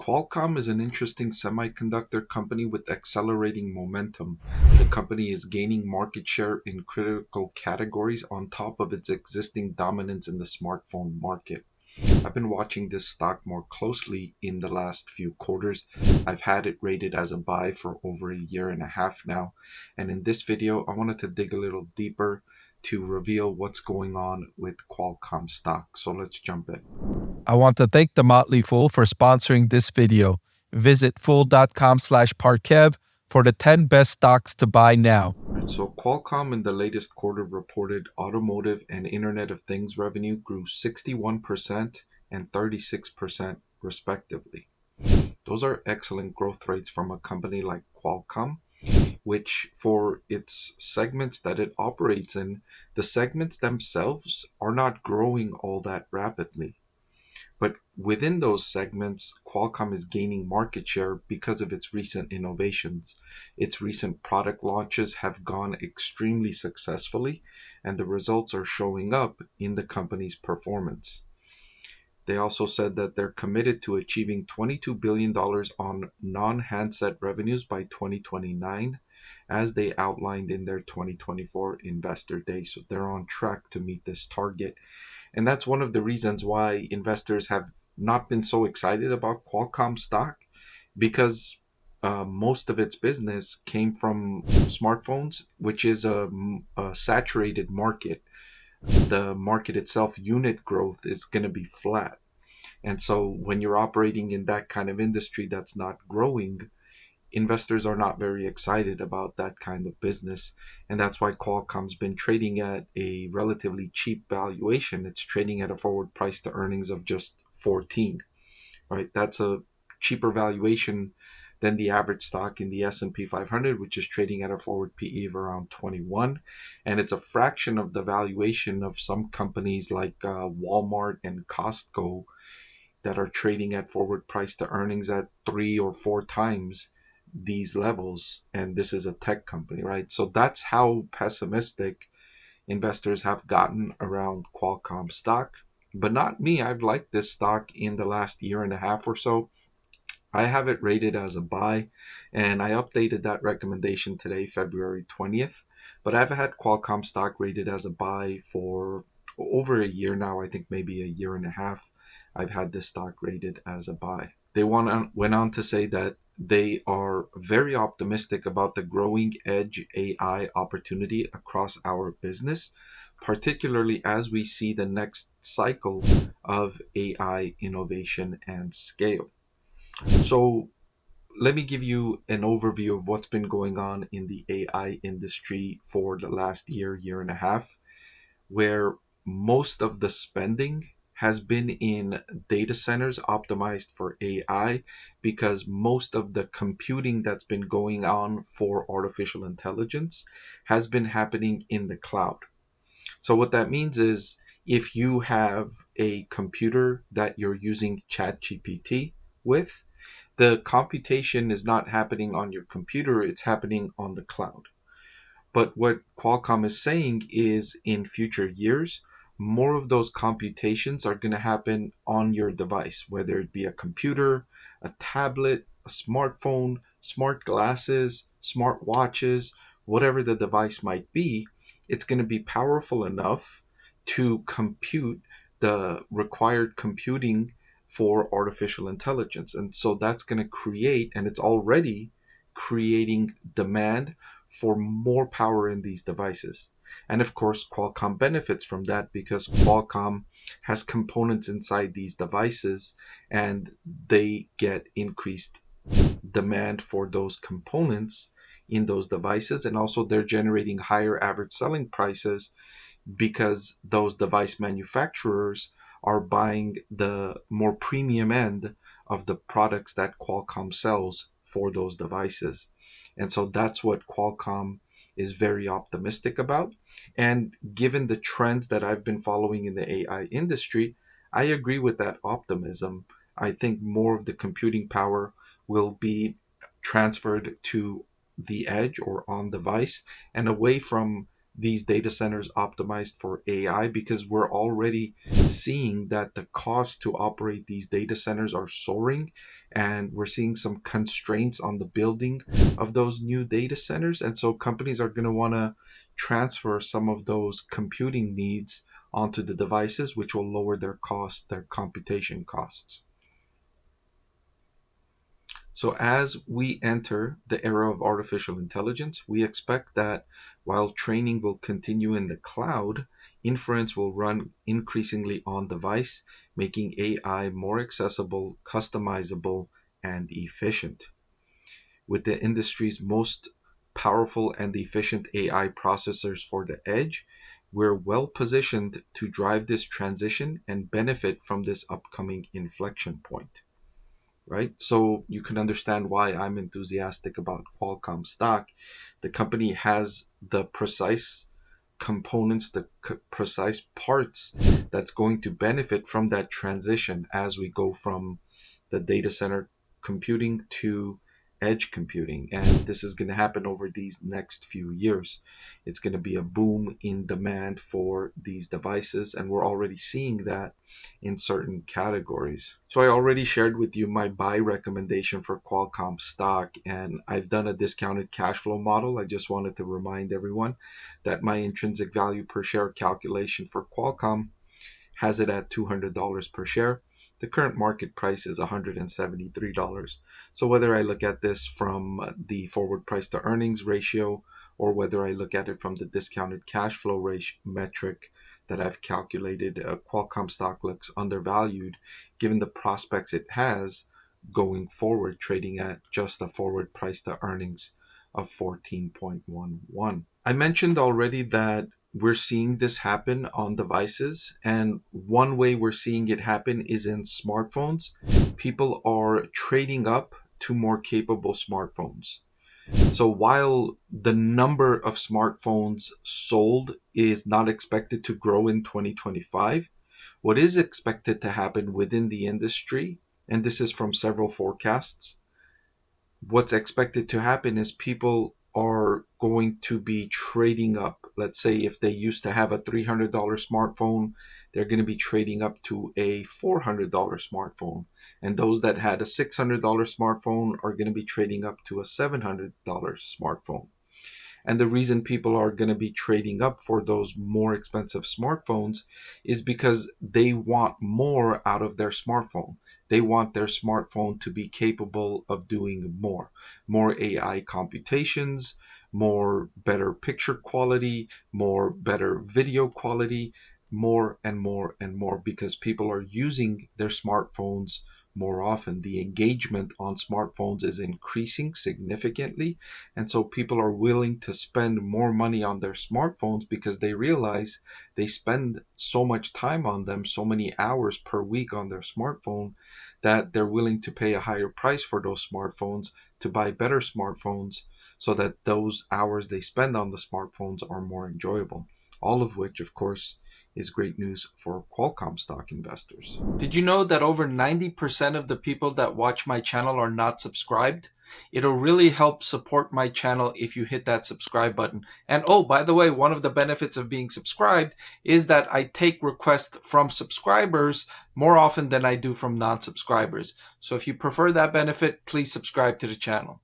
Qualcomm is an interesting semiconductor company with accelerating momentum. The company is gaining market share in critical categories on top of its existing dominance in the smartphone market. I've been watching this stock more closely in the last few quarters. I've had it rated as a buy for over a year and a half now. And in this video, I wanted to dig a little deeper to reveal what's going on with Qualcomm stock. So let's jump in. I want to thank The Motley Fool for sponsoring this video. Visit fool.com/parkev for the 10 best stocks to buy now. So Qualcomm in the latest quarter reported automotive and Internet of Things revenue grew 61% and 36% respectively. Those are excellent growth rates from a company like Qualcomm, which for its segments that it operates in, the segments themselves are not growing all that rapidly. But within those segments, Qualcomm is gaining market share because of its recent innovations. Its recent product launches have gone extremely successfully, and the results are showing up in the company's performance. They also said that they're committed to achieving $22 billion on non-handset revenues by 2029, as they outlined in their 2024 Investor Day. So they're on track to meet this target. And that's one of the reasons why investors have not been so excited about Qualcomm stock, because most of its business came from smartphones, which is a saturated market. The market itself, unit growth is going to be flat. And so when you're operating in that kind of industry that's not growing, investors are not very excited about that kind of business. And that's why Qualcomm's been trading at a relatively cheap valuation. It's trading at a forward price to earnings of just 14, right? That's a cheaper valuation than the average stock in the S&P 500, which is trading at a forward PE of around 21. And it's a fraction of the valuation of some companies like Walmart and Costco that are trading at forward price to earnings at 3 or 4 times these levels, and this is a tech company, right? So that's how pessimistic investors have gotten around Qualcomm stock. But not me. I've liked this stock in the last year and a half or so. I have it rated as a buy, and I updated that recommendation today, February 20th. But I've had Qualcomm stock rated as a buy for over a year now. I think maybe a year and a half. I've had this stock rated as a buy. They went on to say that they are very optimistic about the growing edge AI opportunity across our business, particularly as we see the next cycle of AI innovation and scale. So let me give you an overview of what's been going on in the AI industry for the last year, year and a half, where most of the spending has been in data centers optimized for AI, because most of the computing that's been going on for artificial intelligence has been happening in the cloud. So what that means is, if you have a computer that you're using ChatGPT with, the computation is not happening on your computer, it's happening on the cloud. But what Qualcomm is saying is, in future years, more of those computations are going to happen on your device, whether it be a computer, a tablet, a smartphone, smart glasses, smart watches, whatever the device might be. It's going to be powerful enough to compute the required computing for artificial intelligence. And so that's going to create, and it's already creating, demand for more power in these devices. And of course, Qualcomm benefits from that, because Qualcomm has components inside these devices, and they get increased demand for those components in those devices. And also they're generating higher average selling prices, because those device manufacturers are buying the more premium end of the products that Qualcomm sells for those devices. And so that's what Qualcomm is very optimistic about. And given the trends that I've been following in the AI industry, I agree with that optimism. I think more of the computing power will be transferred to the edge or on device, and away from these data centers optimized for AI, because we're already seeing that the cost to operate these data centers are soaring, and we're seeing some constraints on the building of those new data centers. And so companies are going to want to transfer some of those computing needs onto the devices, which will lower their cost, their computation costs. So as we enter the era of artificial intelligence, we expect that while training will continue in the cloud, inference will run increasingly on device, making AI more accessible, customizable, and efficient. With the industry's most powerful and efficient AI processors for the edge, we're well positioned to drive this transition and benefit from this upcoming inflection point. Right? So you can understand why I'm enthusiastic about Qualcomm stock. The company has the precise components, the precise parts that's going to benefit from that transition as we go from the data center computing to edge computing. And this is going to happen over these next few years. It's going to be a boom in demand for these devices, and we're already seeing that in certain categories. So I already shared with you my buy recommendation for Qualcomm stock, and I've done a discounted cash flow model. I just wanted to remind everyone that my intrinsic value per share calculation for Qualcomm has it at $200 per share. The current market price is $173. So whether I look at this from the forward price to earnings ratio, or whether I look at it from the discounted cash flow ratio metric that I've calculated, Qualcomm stock looks undervalued given the prospects it has going forward, trading at just a forward price to earnings of 14.11. I mentioned already that we're seeing this happen on devices, and one way we're seeing it happen is in smartphones. People are trading up to more capable smartphones. So while the number of smartphones sold is not expected to grow in 2025, what is expected to happen within the industry, and this is from several forecasts, what's expected to happen is people are going to be trading up. Let's say if they used to have a $300 smartphone, they're going to be trading up to a $400 smartphone. And those that had a $600 smartphone are going to be trading up to a $700 smartphone. And the reason people are going to be trading up for those more expensive smartphones is because they want more out of their smartphone. They want their smartphone to be capable of doing more AI computations, more better picture quality, more better video quality, more and more and more, because people are using their smartphones more often. The engagement on smartphones is increasing significantly, and so people are willing to spend more money on their smartphones because they realize they spend so much time on them, so many hours per week on their smartphone, that they're willing to pay a higher price for those smartphones to buy better smartphones so that those hours they spend on the smartphones are more enjoyable. All of which, of course, is great news for Qualcomm stock investors. Did you know that over 90% of the people that watch my channel are not subscribed? It'll really help support my channel if you hit that subscribe button. And oh, by the way, one of the benefits of being subscribed is that I take requests from subscribers more often than I do from non-subscribers. So if you prefer that benefit, please subscribe to the channel.